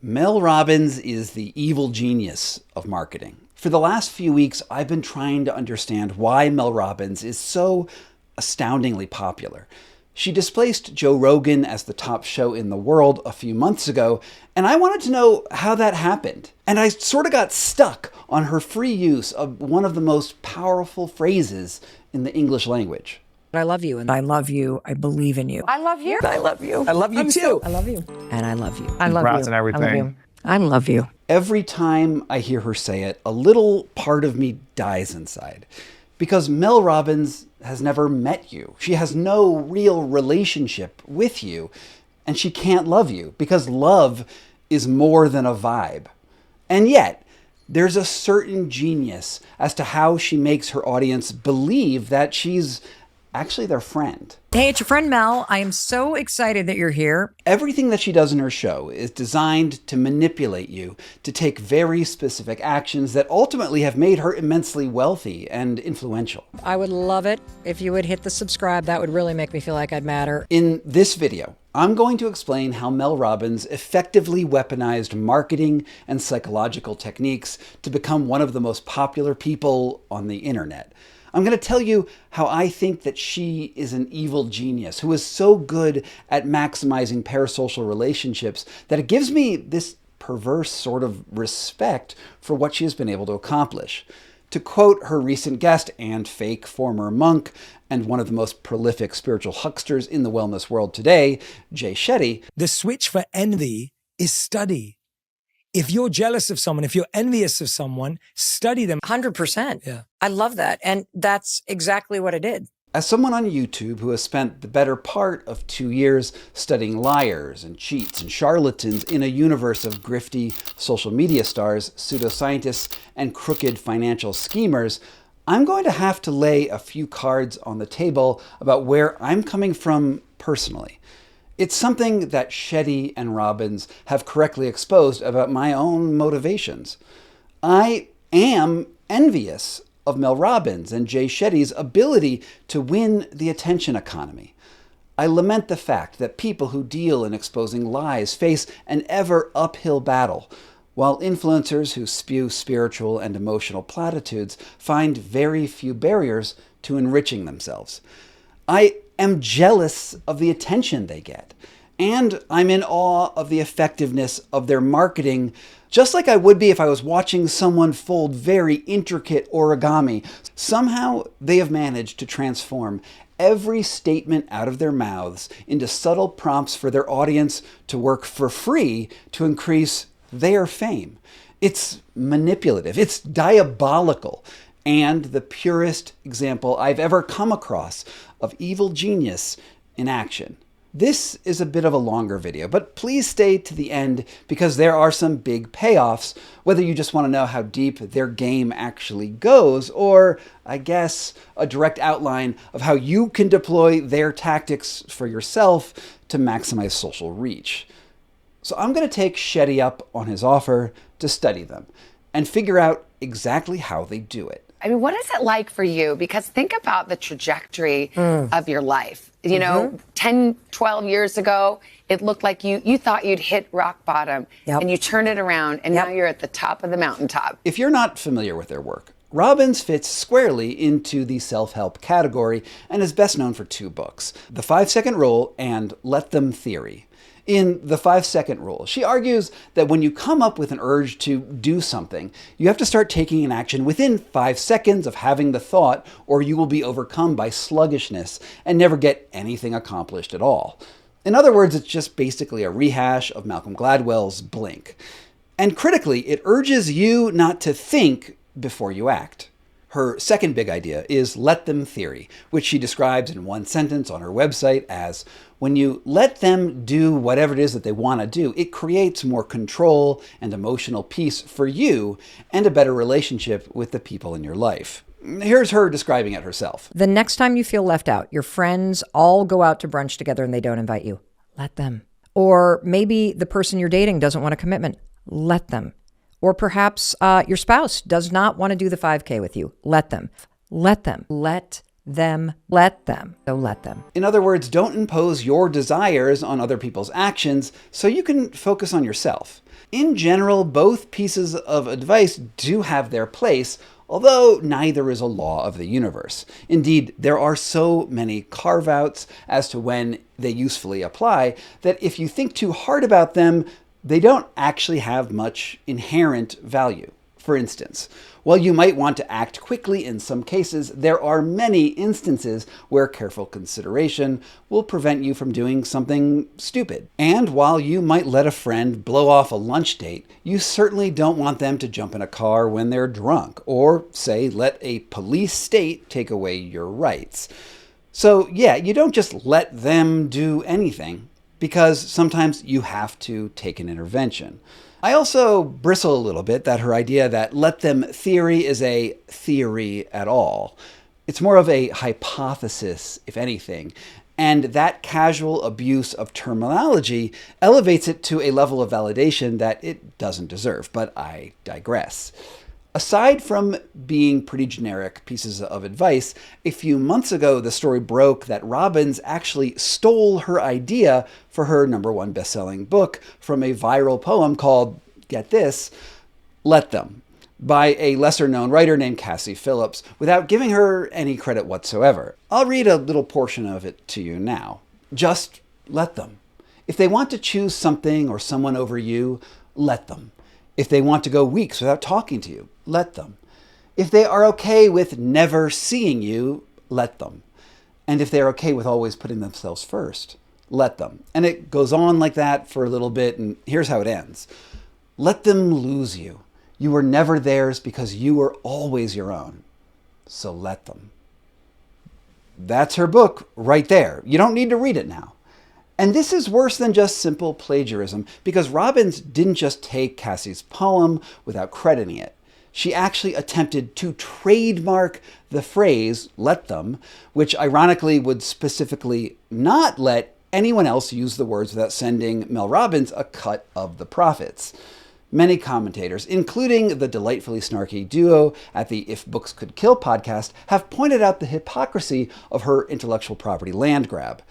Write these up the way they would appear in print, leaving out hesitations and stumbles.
Mel Robbins is the evil genius of marketing. For the last few weeks, I've been trying to understand why Mel Robbins is so astoundingly popular. She displaced Joe Rogan as the top show in the world a few months ago, and I wanted to know how that happened. And I sort of got stuck on her free use of one of the most powerful phrases in the English language. I love you, and I love you. I believe in you. I love you. I love you. I love you too. I love you. And I love you. I love Congrats you. and everything. I love you. I love you. Every time I hear her say it, a little part of me dies inside. Because Mel Robbins has never met you. She has no real relationship with you. And she can't love you because love is more than a vibe. And yet, there's a certain genius as to how she makes her audience believe that she's actually their friend. Hey, it's your friend Mel. I am so excited that you're here. Everything that she does in her show is designed to manipulate you to take very specific actions that ultimately have made her immensely wealthy and influential. I would love it if you would hit the subscribe. That would really make me feel like I'd matter. In this video, I'm going to explain how Mel Robbins effectively weaponized marketing and psychological techniques to become one of the most popular people on the internet. I'm going to tell you how I think that she is an evil genius who is so good at maximizing parasocial relationships that it gives me this perverse sort of respect for what she has been able to accomplish. To quote her recent guest and fake former monk and one of the most prolific spiritual hucksters in the wellness world today, Shetty, the switch for envy is study. If you're jealous of someone, if you're envious of someone, study them. 100%. Yeah. I love that. And that's exactly what I did. As someone on YouTube who has spent the better part of 2 years studying liars and cheats and charlatans in a universe of grifty social media stars, pseudoscientists, and crooked financial schemers, I'm going to have to lay a few cards on the table about where I'm coming from personally. It's something that Shetty and Robbins have correctly exposed about my own motivations. I am envious of Mel Robbins and Jay Shetty's ability to win the attention economy. I lament the fact that people who deal in exposing lies face an ever uphill battle, while influencers who spew spiritual and emotional platitudes find very few barriers to enriching themselves. I am jealous of the attention they get, and I'm in awe of the effectiveness of their marketing, just like I would be if I was watching someone fold very intricate origami. Somehow they have managed to transform every statement out of their mouths into subtle prompts for their audience to work for free to increase their fame. It's manipulative, it's diabolical, and the purest example I've ever come across of evil genius in action. This is a bit of a longer video, but please stay to the end because there are some big payoffs, whether you just want to know how deep their game actually goes, or, I guess, a direct outline of how you can deploy their tactics for yourself to maximize social reach. So I'm going to take Shetty up on his offer to study them and figure out exactly how they do it. I mean, what is it like for you? Because think about the trajectory of your life. You know, 10, 12 years ago, it looked like you thought you'd hit rock bottom, and you turn it around, and now you're at the top of the mountaintop. If you're not familiar with their work, Robbins fits squarely into the self-help category and is best known for 2 books, The 5-Second Rule and Let Them Theory. In The 5-Second Rule, she argues that when you come up with an urge to do something, you have to start taking an action within 5 seconds of having the thought, or you will be overcome by sluggishness and never get anything accomplished at all. In other words, it's just basically a rehash of Malcolm Gladwell's Blink. And critically, it urges you not to think before you act. Her second big idea is Let Them Theory, which she describes in one sentence on her website as, when you let them do whatever it is that they want to do, it creates more control and emotional peace for you and a better relationship with the people in your life. Here's her describing it herself. The next time you feel left out, your friends all go out to brunch together and they don't invite you. Let them. Or maybe the person you're dating doesn't want a commitment. Let them. Or perhaps your spouse does not want to do the 5K with you. Let them. Let them. Let them. Let them. So let them. In other words, don't impose your desires on other people's actions so you can focus on yourself. In general, both pieces of advice do have their place, although neither is a law of the universe. Indeed, there are so many carve-outs as to when they usefully apply that if you think too hard about them, they don't actually have much inherent value. For instance, while you might want to act quickly in some cases, there are many instances where careful consideration will prevent you from doing something stupid. And while you might let a friend blow off a lunch date, you certainly don't want them to jump in a car when they're drunk, or, say, let a police state take away your rights. So yeah, you don't just let them do anything, because sometimes you have to take an intervention. I also bristle a little bit that her idea that let them theory is a theory at all. It's more of a hypothesis, if anything, and that casual abuse of terminology elevates it to a level of validation that it doesn't deserve, but I digress. Aside from being pretty generic pieces of advice, a few months ago the story broke that Robbins actually stole her idea for her #1 best-selling book from a viral poem called, get this, Let Them, by a lesser-known writer named Cassie Phillips, without giving her any credit whatsoever. I'll read a little portion of it to you now. Just let them. If they want to choose something or someone over you, let them. If they want to go weeks without talking to you, let them. If they are okay with never seeing you, let them. And if they're okay with always putting themselves first, let them. And it goes on like that for a little bit, and here's how it ends. Let them lose you. You were never theirs because you were always your own. So let them. That's her book right there. You don't need to read it now. And this is worse than just simple plagiarism, because Robbins didn't just take Cassie's poem without crediting it. She actually attempted to trademark the phrase, let them, which ironically would specifically not let anyone else use the words without sending Mel Robbins a cut of the profits. Many commentators, including the delightfully snarky duo at the If Books Could Kill podcast, have pointed out the hypocrisy of her intellectual property land grab.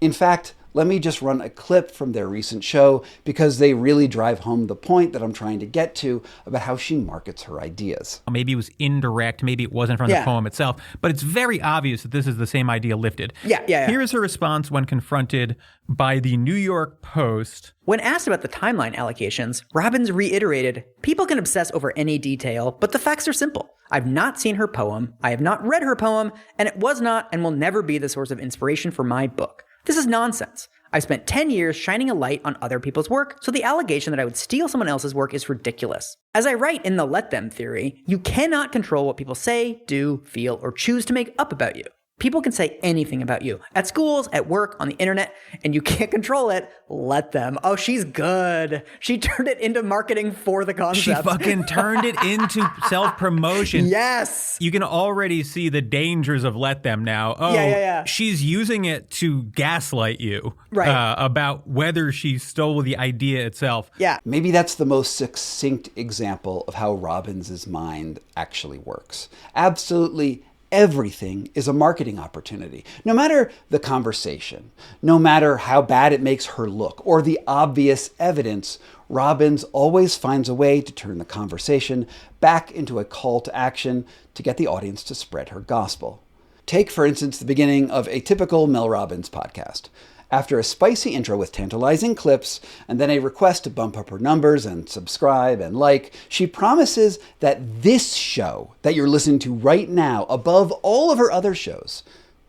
In fact, let me just run a clip from their recent show because they really drive home the point that I'm trying to get to about how she markets her ideas. Maybe it was indirect, maybe it wasn't from the poem itself, but it's very obvious that this is the same idea lifted. Yeah. Here's her response when confronted by the New York Post. When asked about the timeline allocations, Robbins reiterated, people can obsess over any detail, but the facts are simple. I've not seen her poem, I have not read her poem, and it was not and will never be the source of inspiration for my book. This is nonsense. I've spent 10 years shining a light on other people's work, so the allegation that I would steal someone else's work is ridiculous. As I write in the let them theory, you cannot control what people say, do, feel, or choose to make up about you. People can say anything about you, at schools, at work, on the internet, and you can't control it. Let them. Oh, she's good. She turned it into marketing for the concept. She fucking turned it into self-promotion. Yes. You can already see the dangers of let them now. Oh, yeah. She's using it to gaslight you about whether she stole the idea itself. Yeah. Maybe that's the most succinct example of how Robbins's mind actually works. Absolutely everything is a marketing opportunity. No matter the conversation, no matter how bad it makes her look, or the obvious evidence, Robbins always finds a way to turn the conversation back into a call to action to get the audience to spread her gospel. Take, for instance, the beginning of a typical Mel Robbins podcast. After a spicy intro with tantalizing clips, and then a request to bump up her numbers and subscribe and like, she promises that this show that you're listening to right now, above all of her other shows,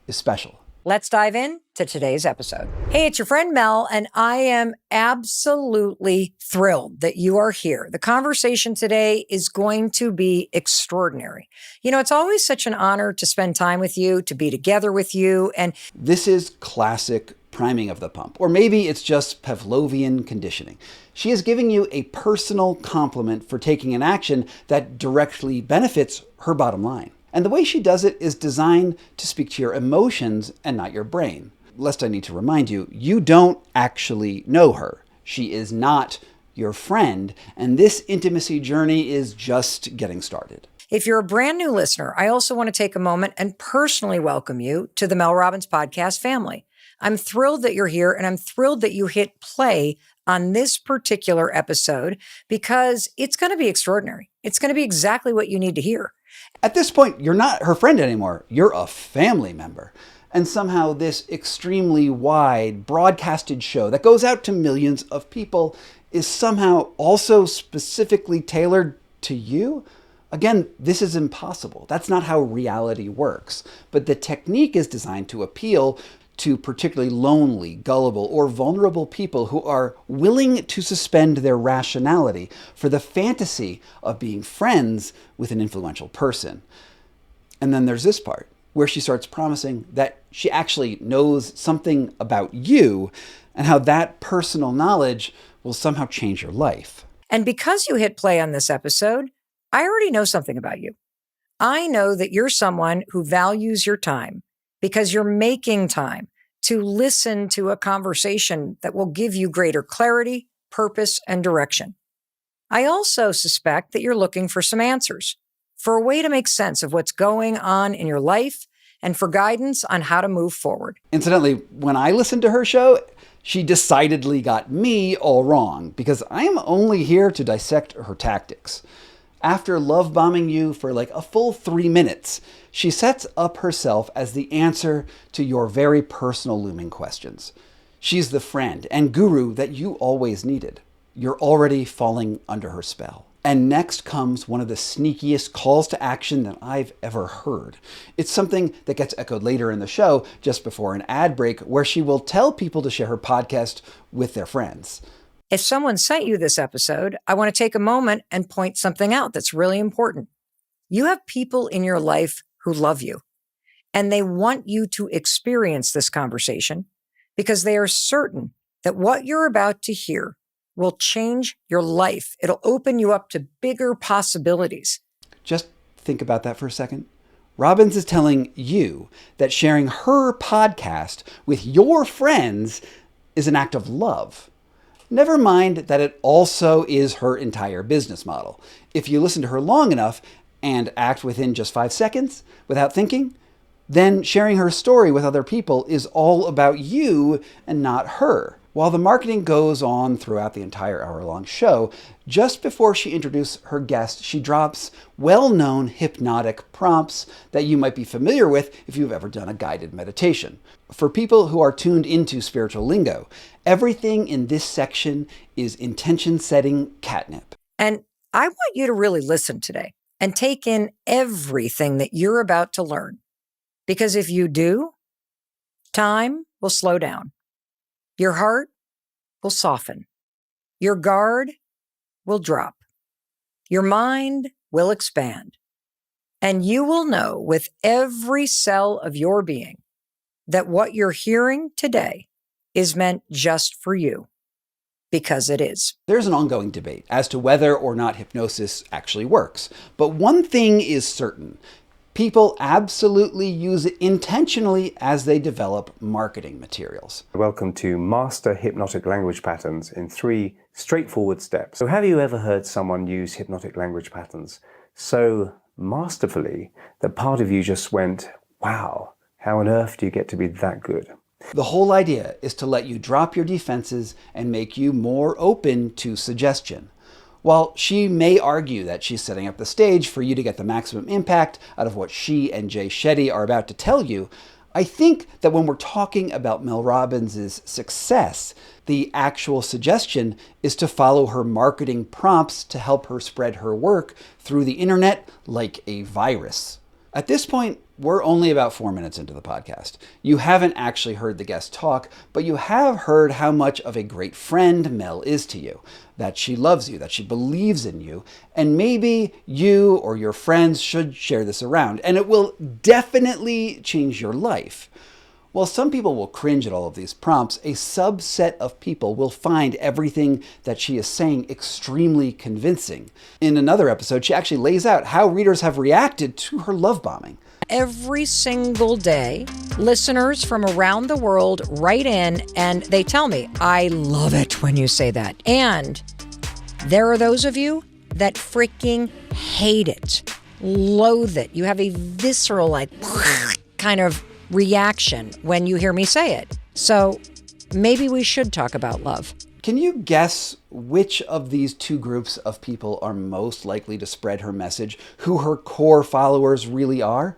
is special. Let's dive in to today's episode. Hey, it's your friend Mel, and I am absolutely thrilled that you are here. The conversation today is going to be extraordinary. You know, it's always such an honor to spend time with you, to be together with you, and this is classic priming of the pump, or maybe it's just Pavlovian conditioning. She is giving you a personal compliment for taking an action that directly benefits her bottom line. And the way she does it is designed to speak to your emotions and not your brain. Lest I need to remind you, you don't actually know her. She is not your friend, and this intimacy journey is just getting started. if you're a brand new listener, I also want to take a moment and personally welcome you to the Mel Robbins podcast family. I'm thrilled that you're here, and I'm thrilled that you hit play on this particular episode because it's going to be extraordinary. It's going to be exactly what you need to hear. At this point, you're not her friend anymore. You're a family member. And somehow this extremely wide, broadcasted show that goes out to millions of people is somehow also specifically tailored to you? Again, this is impossible. That's not how reality works. But the technique is designed to appeal to particularly lonely, gullible, or vulnerable people who are willing to suspend their rationality for the fantasy of being friends with an influential person. And then there's this part where she starts promising that she actually knows something about you and how that personal knowledge will somehow change your life. And because you hit play on this episode, I already know something about you. I know that you're someone who values your time because you're making time to listen to a conversation that will give you greater clarity, purpose, and direction. I also suspect that you're looking for some answers, for a way to make sense of what's going on in your life and for guidance on how to move forward. Incidentally, when I listened to her show, she decidedly got me all wrong because I am only here to dissect her tactics. After love bombing you for like a full 3 minutes, she sets up herself as the answer to your very personal looming questions. She's the friend and guru that you always needed. You're already falling under her spell. And next comes one of the sneakiest calls to action that I've ever heard. It's something that gets echoed later in the show, just before an ad break, where she will tell people to share her podcast with their friends. If someone sent you this episode, I want to take a moment and point something out that's really important. You have people in your life who love you, and they want you to experience this conversation because they are certain that what you're about to hear will change your life. It'll open you up to bigger possibilities. Just think about that for a second. Robbins is telling you that sharing her podcast with your friends is an act of love. Never mind that it also is her entire business model. If you listen to her long enough and act within just 5 seconds without thinking, then sharing her story with other people is all about you and not her. While the marketing goes on throughout the entire hour-long show, just before she introduces her guest, she drops well-known hypnotic prompts that you might be familiar with if you've ever done a guided meditation. For people who are tuned into spiritual lingo, everything in this section is intention-setting catnip. And I want you to really listen today and take in everything that you're about to learn. Because if you do, time will slow down. Your heart will soften. Your guard will drop. Your mind will expand. And you will know with every cell of your being that what you're hearing today is meant just for you, because it is. There's an ongoing debate as to whether or not hypnosis actually works. But one thing is certain. People absolutely use it intentionally as they develop marketing materials. Welcome to Master Hypnotic Language Patterns in 3 straightforward steps. So have you ever heard someone use hypnotic language patterns so masterfully that part of you just went, wow, how on earth do you get to be that good? The whole idea is to let you drop your defenses and make you more open to suggestion. While she may argue that she's setting up the stage for you to get the maximum impact out of what she and Jay Shetty are about to tell you, I think that when we're talking about Mel Robbins' success, the actual suggestion is to follow her marketing prompts to help her spread her work through the internet like a virus. At this point, we're only about 4 minutes into the podcast. You haven't actually heard the guest talk, but you have heard how much of a great friend Mel is to you, that she loves you, that she believes in you, and maybe you or your friends should share this around, and it will definitely change your life. While some people will cringe at all of these prompts, a subset of people will find everything that she is saying extremely convincing. In another episode, she actually lays out how readers have reacted to her love bombing. Every single day, listeners from around the world write in and they tell me, I love it when you say that. And there are those of you that freaking hate it, loathe it. You have a visceral, like, kind of reaction when you hear me say it. So maybe we should talk about love. Can you guess which of these two groups of people are most likely to spread her message, who her core followers really are?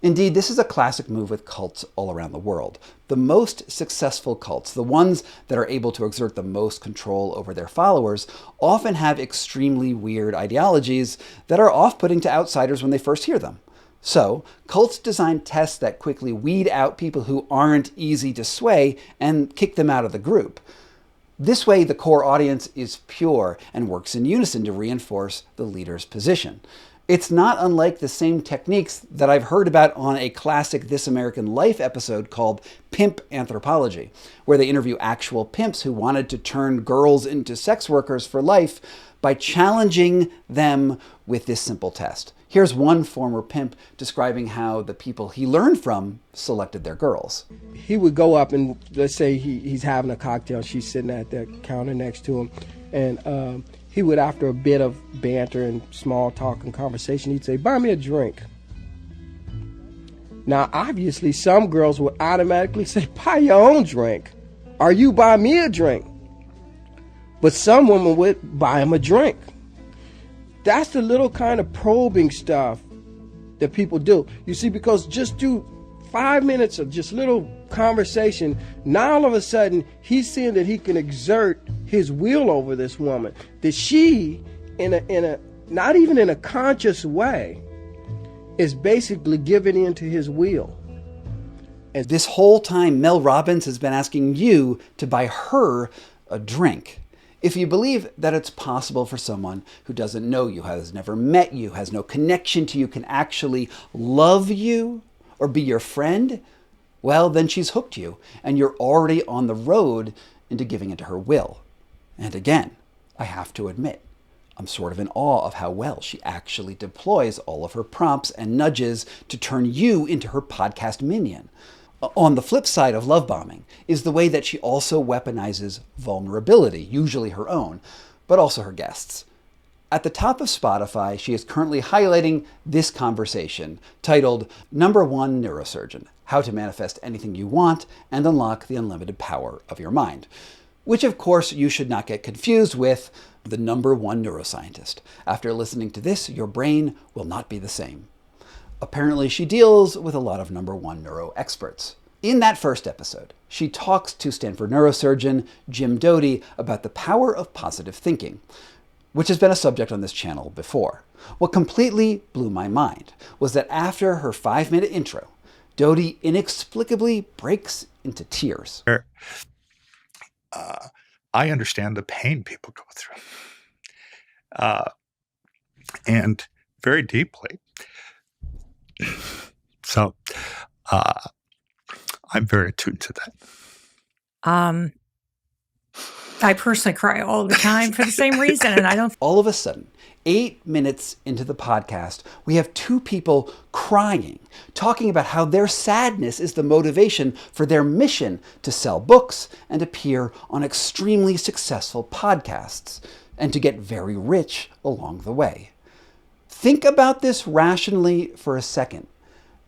Indeed, this is a classic move with cults all around the world. The most successful cults, the ones that are able to exert the most control over their followers, often have extremely weird ideologies that are off-putting to outsiders when they first hear them. So, cults design tests that quickly weed out people who aren't easy to sway and kick them out of the group. This way, the core audience is pure and works in unison to reinforce the leader's position. It's not unlike the same techniques that I've heard about on a classic This American Life episode called Pimp, Anthropology, where they interview actual pimps who wanted to turn girls into sex workers for life by challenging them with this simple test. Here's one former pimp describing how the people he learned from selected their girls. He would go up and let's say he's having a cocktail, she's sitting at the counter next to him, and he would, after a bit of banter and small talk and conversation, he'd say, "Buy me a drink." Now, obviously, some girls would automatically say, "Buy your own drink," or "You buy me a drink." But some women would buy him a drink. That's the little kind of probing stuff that people do. You see, because just do 5 minutes of just little conversation, now all of a sudden he's seeing that he can exert his will over this woman, that she, in a not even in a conscious way, is basically giving in to his will. And this whole time, Mel Robbins has been asking you to buy her a drink. If you believe that it's possible for someone who doesn't know you, has never met you, has no connection to you, can actually love you or be your friend, well, then she's hooked you, and you're already on the road into giving into her will. And again, I have to admit, I'm sort of in awe of how well she actually deploys all of her prompts and nudges to turn you into her podcast minion. On the flip side of love bombing is the way that she also weaponizes vulnerability, usually her own, but also her guests. At the top of Spotify, she is currently highlighting this conversation titled #1 Neurosurgeon, How to Manifest Anything You Want and Unlock the Unlimited Power of Your Mind, which of course you should not get confused with the #1 neuroscientist. After listening to this, your brain will not be the same. Apparently, she deals with a lot of #1 neuro experts. In that first episode, she talks to Stanford neurosurgeon Jim Doty about the power of positive thinking, which has been a subject on this channel before. What completely blew my mind was that after her 5-minute intro, Doty inexplicably breaks into tears. I understand the pain people go through, and very deeply. So I'm very attuned to that. I personally cry all the time for the same reason, and I don't. All of a sudden, 8 minutes into the podcast, we have two people crying, talking about how their sadness is the motivation for their mission to sell books and appear on extremely successful podcasts, and to get very rich along the way. Think about this rationally for a second.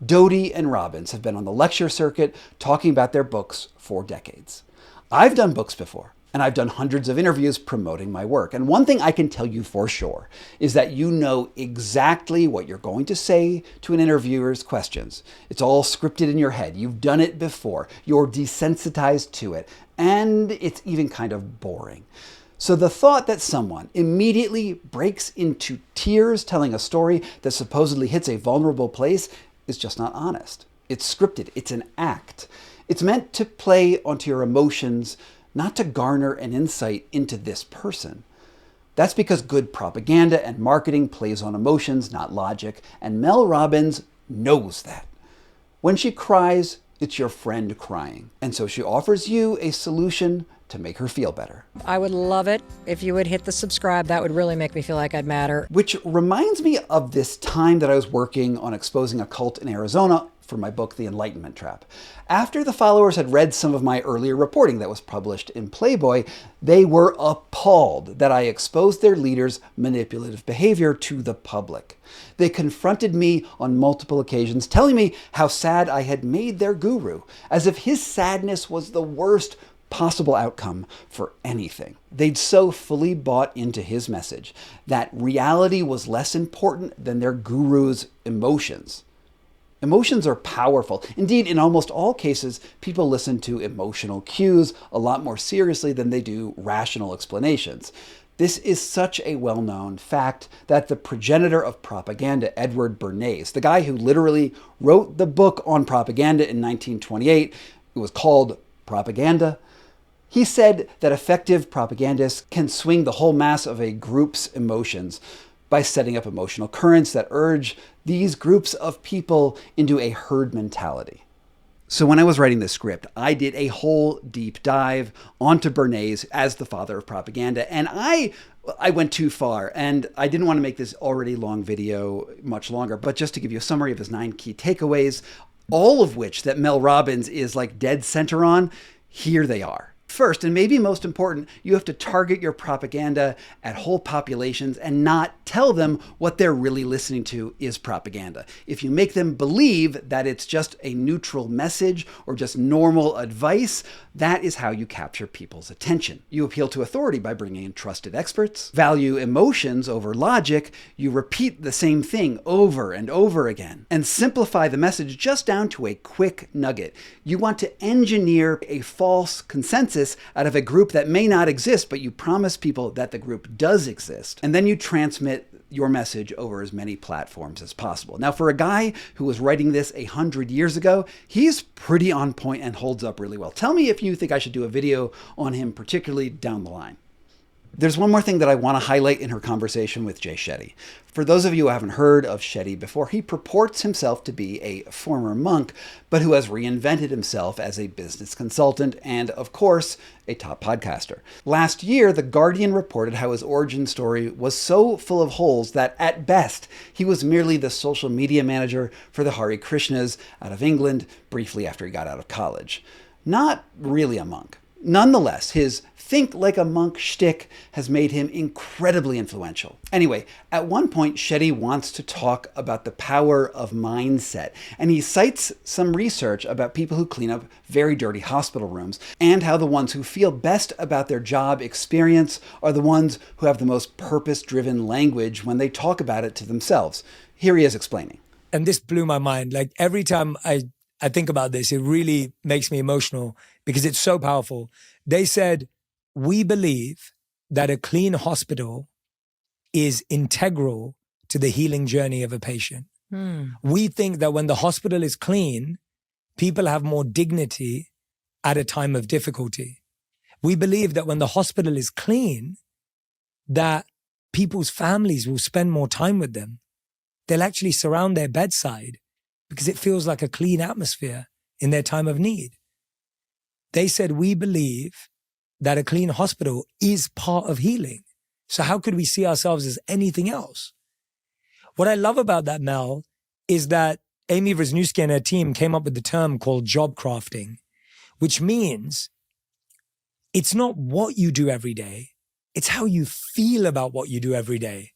Doty and Robbins have been on the lecture circuit talking about their books for decades. I've done books before, and I've done hundreds of interviews promoting my work. And one thing I can tell you for sure is that you know exactly what you're going to say to an interviewer's questions. It's all scripted in your head. You've done it before. You're desensitized to it. And it's even kind of boring. So the thought that someone immediately breaks into tears telling a story that supposedly hits a vulnerable place is just not honest. It's scripted. It's an act. It's meant to play onto your emotions, not to garner an insight into this person. That's because good propaganda and marketing plays on emotions, not logic, and Mel Robbins knows that. When she cries, it's your friend crying. And so she offers you a solution to make her feel better. I would love it if you would hit the subscribe. That would really make me feel like I'd matter. Which reminds me of this time that I was working on exposing a cult in Arizona for my book, The Enlightenment Trap. After the followers had read some of my earlier reporting that was published in Playboy, they were appalled that I exposed their leaders' manipulative behavior to the public. They confronted me on multiple occasions, telling me how sad I had made their guru, as if his sadness was the worst possible outcome for anything. They'd so fully bought into his message that reality was less important than their guru's emotions. Emotions are powerful. Indeed, in almost all cases, people listen to emotional cues a lot more seriously than they do rational explanations. This is such a well-known fact that the progenitor of propaganda, Edward Bernays, the guy who literally wrote the book on propaganda in 1928, it was called Propaganda, he said that effective propagandists can swing the whole mass of a group's emotions by setting up emotional currents that urge these groups of people into a herd mentality. So when I was writing this script, I did a whole deep dive onto Bernays as the father of propaganda, and I went too far, and I didn't want to make this already long video much longer, but just to give you a summary of his 9 key takeaways, all of which that Mel Robbins is like dead center on, here they are. First, and maybe most important, you have to target your propaganda at whole populations and not tell them what they're really listening to is propaganda. If you make them believe that it's just a neutral message or just normal advice, that is how you capture people's attention. You appeal to authority by bringing in trusted experts, value emotions over logic, you repeat the same thing over and over again, and simplify the message just down to a quick nugget. You want to engineer a false consensus out of a group that may not exist, but you promise people that the group does exist. And then you transmit your message over as many platforms as possible. Now, for a guy who was writing this 100 years ago, he's pretty on point and holds up really well. Tell me if you think I should do a video on him, particularly down the line. There's one more thing that I want to highlight in her conversation with Jay Shetty. For those of you who haven't heard of Shetty before, he purports himself to be a former monk, but who has reinvented himself as a business consultant and, of course, a top podcaster. Last year, The Guardian reported how his origin story was so full of holes that, at best, he was merely the social media manager for the Hare Krishnas out of England briefly after he got out of college. Not really a monk. Nonetheless, his think like a monk shtick has made him incredibly influential. Anyway, at one point, Shetty wants to talk about the power of mindset, and he cites some research about people who clean up very dirty hospital rooms, and how the ones who feel best about their job experience are the ones who have the most purpose-driven language when they talk about it to themselves. Here he is explaining. And this blew my mind. Like every time I think about this, it really makes me emotional because it's so powerful. They said, we believe that a clean hospital is integral to the healing journey of a patient. We think that when the hospital is clean, people have more dignity at a time of difficulty. We believe that when the hospital is clean, that people's families will spend more time with them. They'll actually surround their bedside because it feels like a clean atmosphere in their time of need. They said, we believe that a clean hospital is part of healing. So how could we see ourselves as anything else? What I love about that, Mel, is that Amy Wisniewski and her team came up with the term called job crafting, which means it's not what you do every day, it's how you feel about what you do every day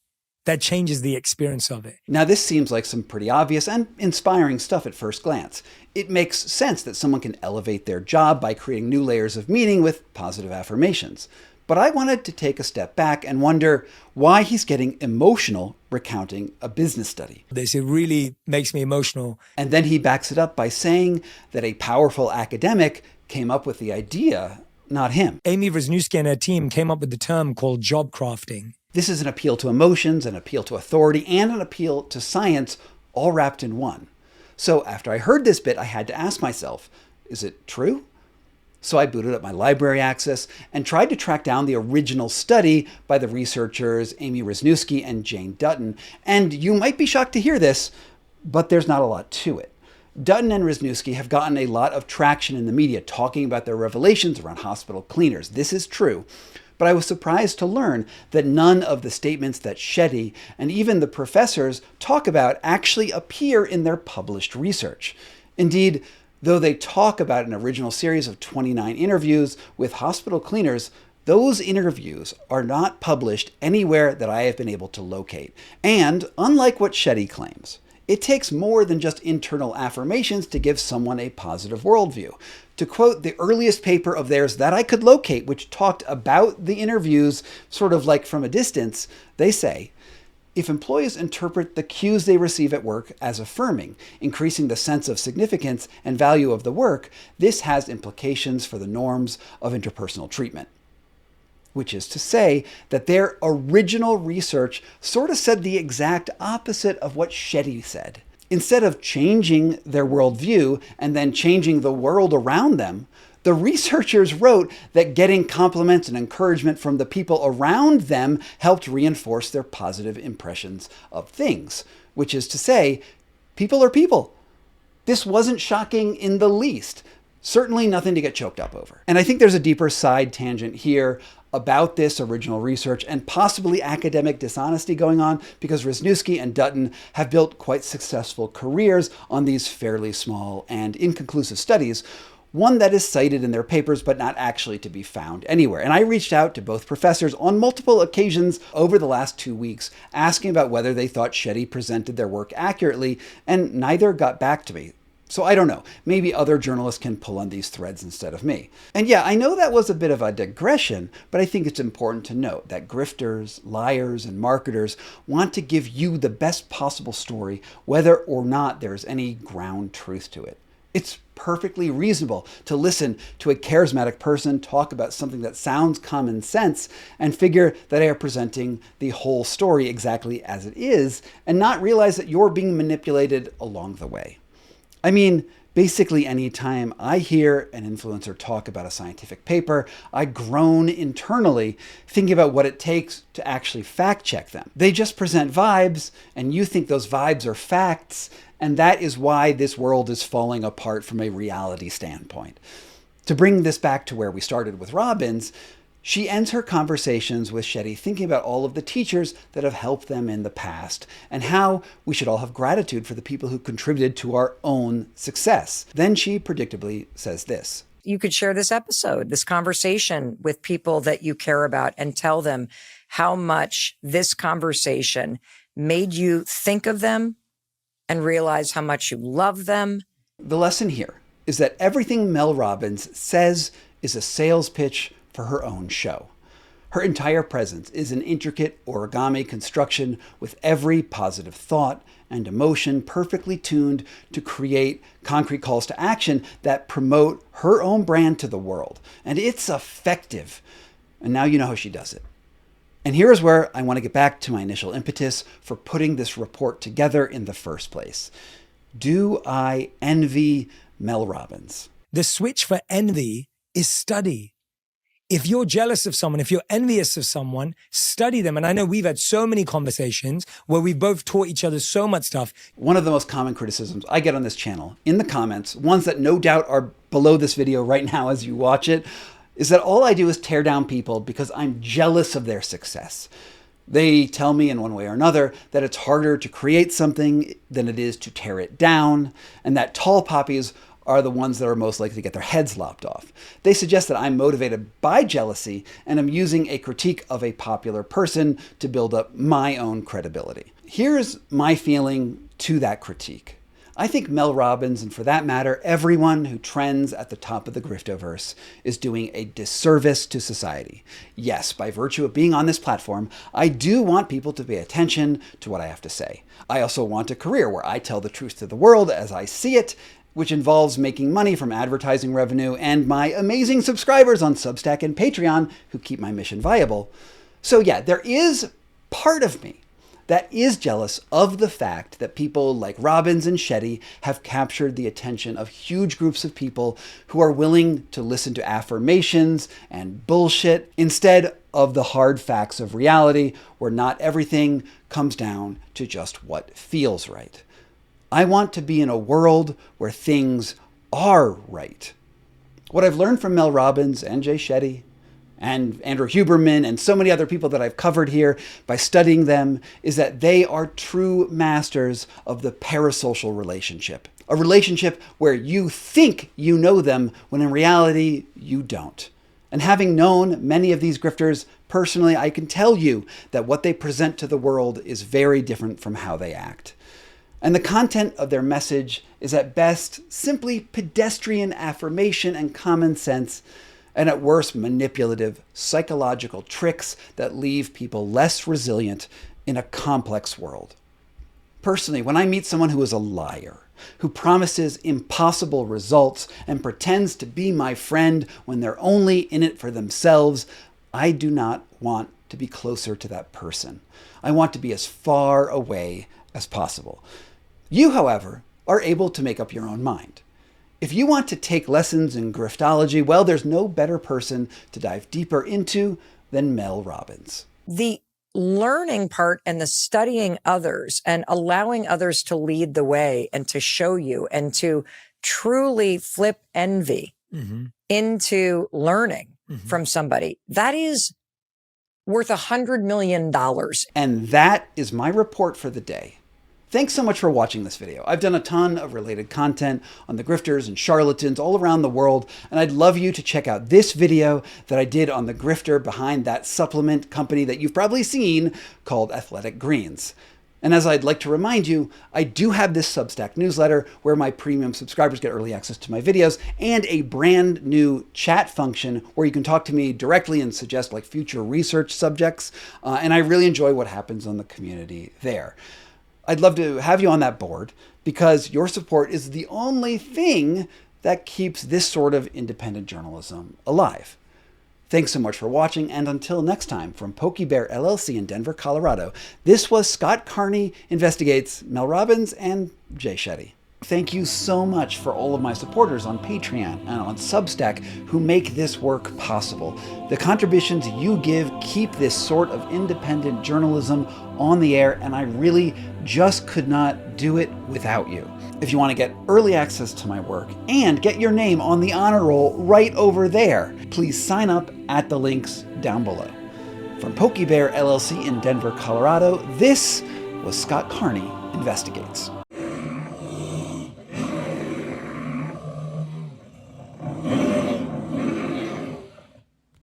that changes the experience of it. Now, this seems like some pretty obvious and inspiring stuff at first glance. It makes sense that someone can elevate their job by creating new layers of meaning with positive affirmations. But I wanted to take a step back and wonder why he's getting emotional recounting a business study. It really makes me emotional. And then he backs it up by saying that a powerful academic came up with the idea, not him. Amy Wisniewski and her team came up with the term called job crafting. This is an appeal to emotions, an appeal to authority, and an appeal to science, all wrapped in one. So after I heard this bit, I had to ask myself, is it true? So I booted up my library access and tried to track down the original study by the researchers Amy Wisniewski and Jane Dutton. And you might be shocked to hear this, but there's not a lot to it. Dutton and Wisniewski have gotten a lot of traction in the media talking about their revelations around hospital cleaners. This is true. But I was surprised to learn that none of the statements that Shetty and even the professors talk about actually appear in their published research. Indeed, though they talk about an original series of 29 interviews with hospital cleaners, those interviews are not published anywhere that I have been able to locate. And unlike what Shetty claims, it takes more than just internal affirmations to give someone a positive worldview. To quote the earliest paper of theirs that I could locate, which talked about the interviews sort of like from a distance, they say, if employees interpret the cues they receive at work as affirming, increasing the sense of significance and value of the work, this has implications for the norms of interpersonal treatment. Which is to say that their original research sort of said the exact opposite of what Shetty said. Instead of changing their worldview and then changing the world around them, the researchers wrote that getting compliments and encouragement from the people around them helped reinforce their positive impressions of things. Which is to say, people are people. This wasn't shocking in the least. Certainly nothing to get choked up over. And I think there's a deeper side tangent here about this original research and possibly academic dishonesty going on, because Wisniewski and Dutton have built quite successful careers on these fairly small and inconclusive studies, one that is cited in their papers but not actually to be found anywhere. And I reached out to both professors on multiple occasions over the last 2 weeks, asking about whether they thought Shetty presented their work accurately, and neither got back to me. So I don't know, maybe other journalists can pull on these threads instead of me. And yeah, I know that was a bit of a digression, but I think it's important to note that grifters, liars, and marketers want to give you the best possible story, whether or not there's any ground truth to it. It's perfectly reasonable to listen to a charismatic person talk about something that sounds common sense and figure that they are presenting the whole story exactly as it is, and not realize that you're being manipulated along the way. I mean, basically any time I hear an influencer talk about a scientific paper, I groan internally thinking about what it takes to actually fact check them. They just present vibes, and you think those vibes are facts, and that is why this world is falling apart from a reality standpoint. To bring this back to where we started with Robbins, she ends her conversations with Shetty thinking about all of the teachers that have helped them in the past and how we should all have gratitude for the people who contributed to our own success. Then she predictably says this. You could share this episode, this conversation with people that you care about and tell them how much this conversation made you think of them and realize how much you love them. The lesson here is that everything Mel Robbins says is a sales pitch for her own show. Her entire presence is an intricate origami construction with every positive thought and emotion perfectly tuned to create concrete calls to action that promote her own brand to the world. And it's effective. And now you know how she does it. And here is where I want to get back to my initial impetus for putting this report together in the first place. Do I envy Mel Robbins? The switch for envy is study. If you're jealous of someone, if you're envious of someone, study them. And I know we've had so many conversations where we've both taught each other so much stuff. One of the most common criticisms I get on this channel, in the comments, ones that no doubt are below this video right now as you watch it, is that all I do is tear down people because I'm jealous of their success. They tell me in one way or another that it's harder to create something than it is to tear it down, and that tall poppies are the ones that are most likely to get their heads lopped off. They suggest that I'm motivated by jealousy and I'm using a critique of a popular person to build up my own credibility. Here's my feeling to that critique. I think Mel Robbins, and for that matter, everyone who trends at the top of the griftoverse, is doing a disservice to society. Yes, by virtue of being on this platform, I do want people to pay attention to what I have to say. I also want a career where I tell the truth to the world as I see it, which involves making money from advertising revenue and my amazing subscribers on Substack and Patreon who keep my mission viable. So yeah, there is part of me that is jealous of the fact that people like Robbins and Shetty have captured the attention of huge groups of people who are willing to listen to affirmations and bullshit instead of the hard facts of reality, where not everything comes down to just what feels right. I want to be in a world where things are right. What I've learned from Mel Robbins and Jay Shetty and Andrew Huberman and so many other people that I've covered here by studying them is that they are true masters of the parasocial relationship. A relationship where you think you know them when in reality you don't. And having known many of these grifters personally, I can tell you that what they present to the world is very different from how they act. And the content of their message is at best simply pedestrian affirmation and common sense, and at worst manipulative psychological tricks that leave people less resilient in a complex world. Personally, when I meet someone who is a liar, who promises impossible results and pretends to be my friend when they're only in it for themselves, I do not want to be closer to that person. I want to be as far away as possible. You, however, are able to make up your own mind. If you want to take lessons in griftology, well, there's no better person to dive deeper into than Mel Robbins. The learning part and the studying others and allowing others to lead the way and to show you and to truly flip envy into learning from somebody, that is worth $100 million. And that is my report for the day. Thanks so much for watching this video. I've done a ton of related content on the grifters and charlatans all around the world, and I'd love you to check out this video that I did on the grifter behind that supplement company that you've probably seen called Athletic Greens. And as I'd like to remind you, I do have this Substack newsletter where my premium subscribers get early access to my videos and a brand new chat function where you can talk to me directly and suggest like future research subjects. And I really enjoy what happens on the community there. I'd love to have you on that board because your support is the only thing that keeps this sort of independent journalism alive. Thanks so much for watching, and until next time, from Pokey Bear LLC in Denver, Colorado, this was Scott Carney Investigates, Mel Robbins, and Jay Shetty. Thank you so much for all of my supporters on Patreon and on Substack who make this work possible. The contributions you give keep this sort of independent journalism on the air, and I really just could not do it without you. If you want to get early access to my work and get your name on the honor roll right over there, please sign up at the links down below. From Pokey Bear LLC in Denver, Colorado, this was Scott Carney Investigates.